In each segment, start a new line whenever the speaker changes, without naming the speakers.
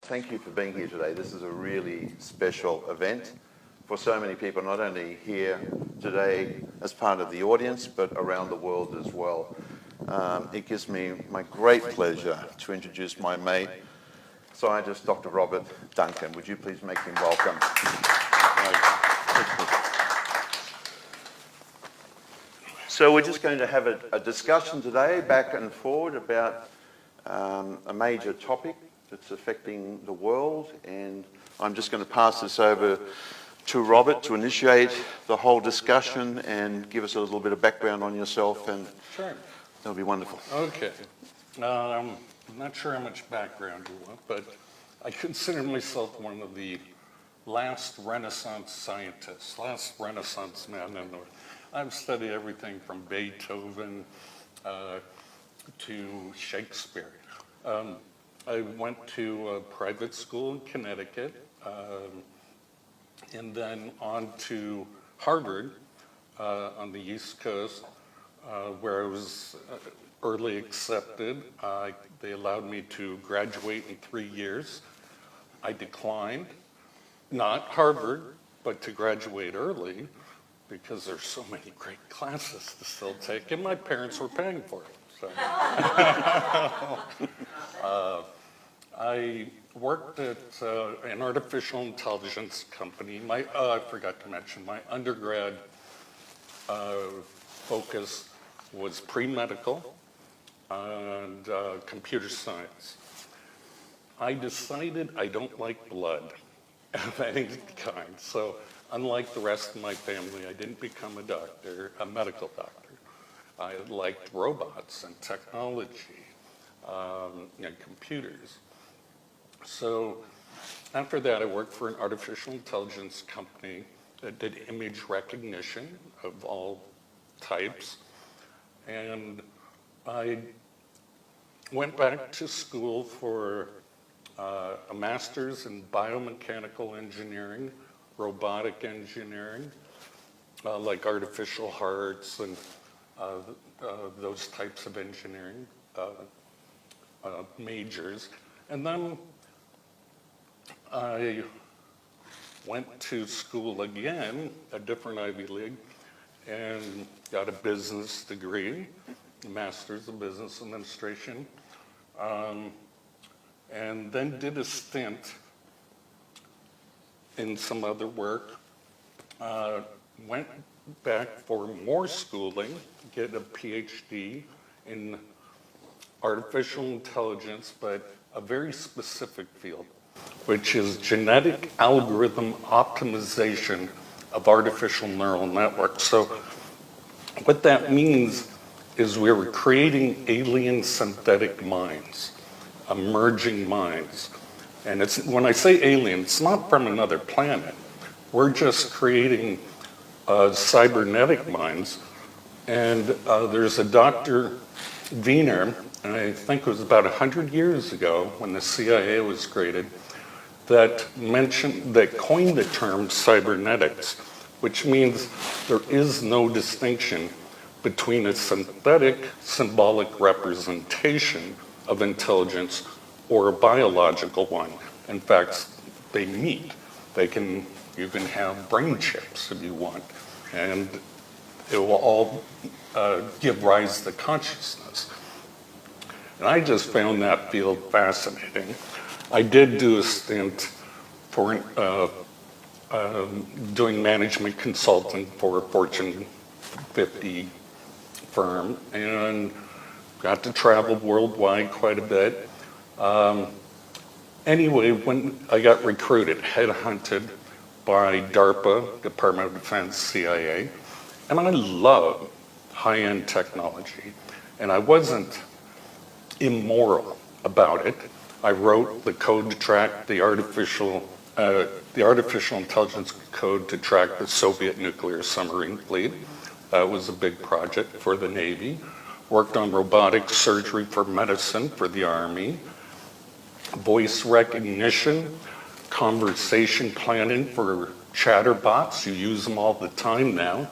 Thank you for being here today. This is a really special event for so many people, not only here today as part of the audience, but around the world as well. It gives me my great pleasure to introduce my mate, scientist Dr. Robert Duncan. Would you please make him welcome? So we're just going to have a discussion today, back and forward, about a major topic that's affecting the world, and I'm just going to pass this over to Robert to initiate the whole discussion and give us a little bit of background on yourself, and
sure,
that'll be wonderful.
Okay. I'm not sure how much background you want, but I consider myself one of the last Renaissance scientists, last Renaissance man in the world. I've studied everything from Beethoven to Shakespeare. I went to a private school in Connecticut, and then on to Harvard on the East Coast, where I was early accepted. They allowed me to graduate in 3 years. I declined, not Harvard, but to graduate early, because there's so many great classes to still take, and my parents were paying for it. So. I worked at an artificial intelligence company. I forgot to mention, my undergrad focus was pre-medical and computer science. I decided I don't like blood of any kind, so unlike the rest of my family, I didn't become a doctor, a medical doctor. I liked robots and technology and computers. So after that, I worked for an artificial intelligence company that did image recognition of all types. And I went back to school for a master's in biomechanical engineering, robotic engineering, like artificial hearts and those types of engineering majors. And then I went to school again, a different Ivy League, and got a business degree, a master's of business administration, and then did a stint in some other work, went back for more schooling, get a PhD in artificial intelligence, but a very specific field, which is genetic algorithm optimization of artificial neural networks. So what that means is we were creating alien synthetic minds, emerging minds. And when I say alien, it's not from another planet. We're just creating cybernetic minds. And there's a Dr. Wiener, and I think it was about 100 years ago when the CIA was created, that coined the term cybernetics, which means there is no distinction between a synthetic symbolic representation of intelligence or a biological one. In fact, they meet. You can have brain chips if you want, and it will all give rise to consciousness. And I just found that field fascinating. I did do a stint for doing management consulting for a Fortune 50 firm, and got to travel worldwide quite a bit. Anyway, when I got recruited, headhunted by DARPA, Department of Defense, CIA, and I love high-end technology, and I wasn't immoral about it. I wrote the code to track the artificial intelligence code to track the Soviet nuclear submarine fleet. That was a big project for the Navy. Worked on robotic surgery for medicine for the Army. Voice recognition, conversation planning for chatterbots. You use them all the time now.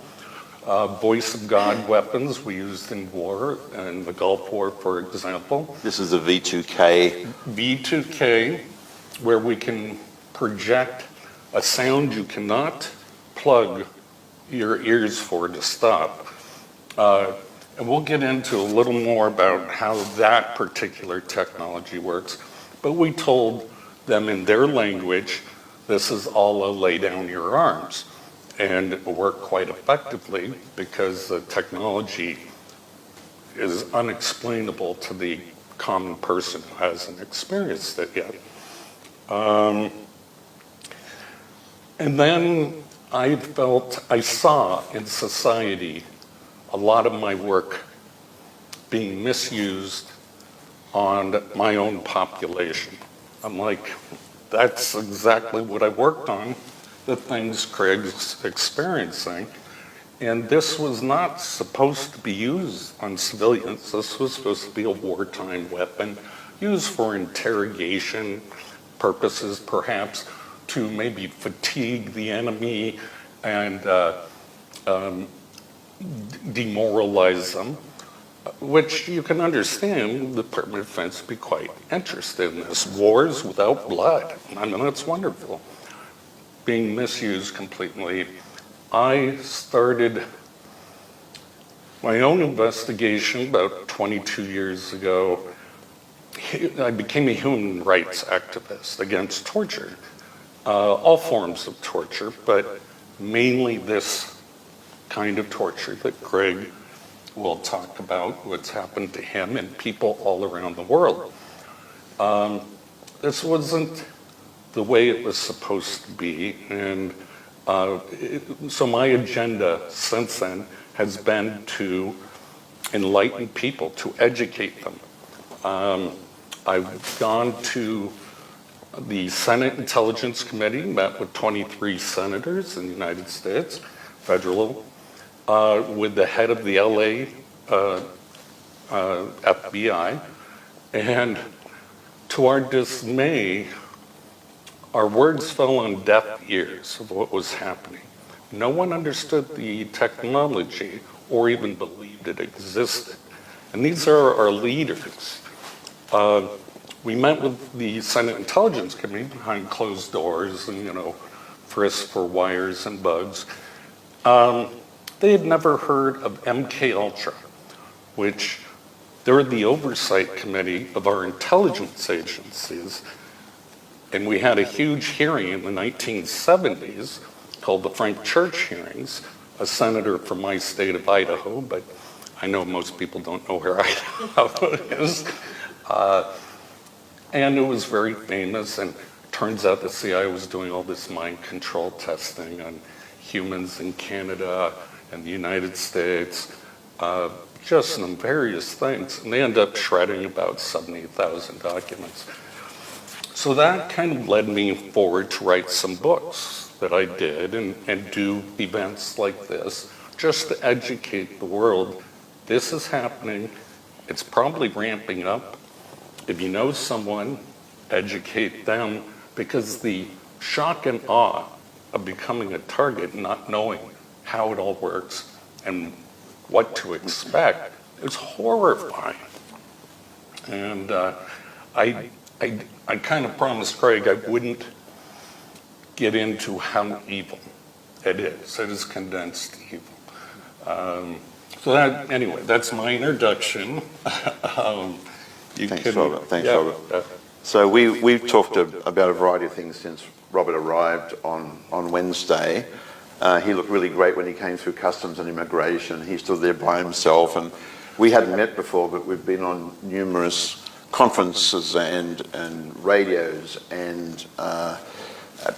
Voice of God weapons we used in war, in the Gulf War, for example.
This is a V2K.
V2K, where we can project a sound you cannot plug your ears for to stop. And we'll get into a little more about how that particular technology works. But we told them in their language, this is all a lay down your arms. And it worked quite effectively because the technology is unexplainable to the common person who hasn't experienced it yet. And then I saw in society a lot of my work being misused on my own population. I'm like, that's exactly what I worked on, the things Craig's experiencing. And this was not supposed to be used on civilians. This was supposed to be a wartime weapon used for interrogation purposes, perhaps to maybe fatigue the enemy and demoralize them, which you can understand the Department of Defense would be quite interested in this. Wars without blood. I mean, that's wonderful. Being misused completely. I started my own investigation about 22 years ago. I became a human rights activist against torture, all forms of torture, but mainly this kind of torture that Craig will talk about, what's happened to him and people all around the world. This wasn't the way it was supposed to be, and so my agenda since then has been to enlighten people, to educate them. I've gone to the Senate Intelligence Committee, met with 23 senators in the United States, federal, with the head of the LA FBI, and to our dismay, our words fell on deaf ears of what was happening. No one understood the technology or even believed it existed. And these are our leaders. We met with the Senate Intelligence Committee behind closed doors and, frisk for wires and bugs. They had never heard of MKUltra, which they're the oversight committee of our intelligence agencies. And we had a huge hearing in the 1970s called the Frank Church hearings, a senator from my state of Idaho, but I know most people don't know where Idaho is. And it was very famous, and it turns out the CIA was doing all this mind control testing on humans in Canada and the United States, just on various things. And they end up shredding about 70,000 documents. So that kind of led me forward to write some books that I did and do events like this, just to educate the world. This is happening. It's probably ramping up. If you know someone, educate them, because the shock and awe of becoming a target, not knowing how it all works and what to expect, is horrifying. And I kind of promised Craig I wouldn't get into how evil it is. It is condensed evil. So that, anyway, that's my introduction.
Thanks, Robert. Thanks, Robert. So we've talked about a variety of things since Robert arrived on Wednesday. He looked really great when he came through customs and immigration. He stood there by himself, and we hadn't met before, but we've been on numerous conferences and radios and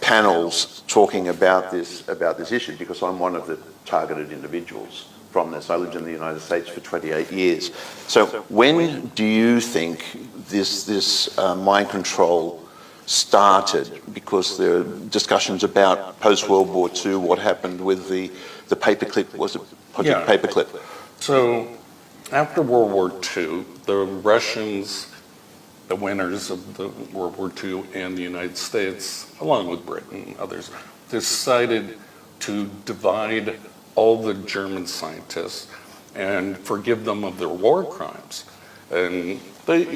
panels talking about this issue, because I'm one of the targeted individuals from this. I lived in the United States for 28 years. So when do you think this mind control started? Because there are discussions about post-World War II, what happened with the paperclip, was it Project Paperclip?
So after World War II, the Russians, the winners of the World War II, and the United States, along with Britain and others, decided to divide all the German scientists and forgive them of their war crimes. And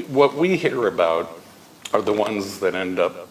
what we hear about are the ones that end up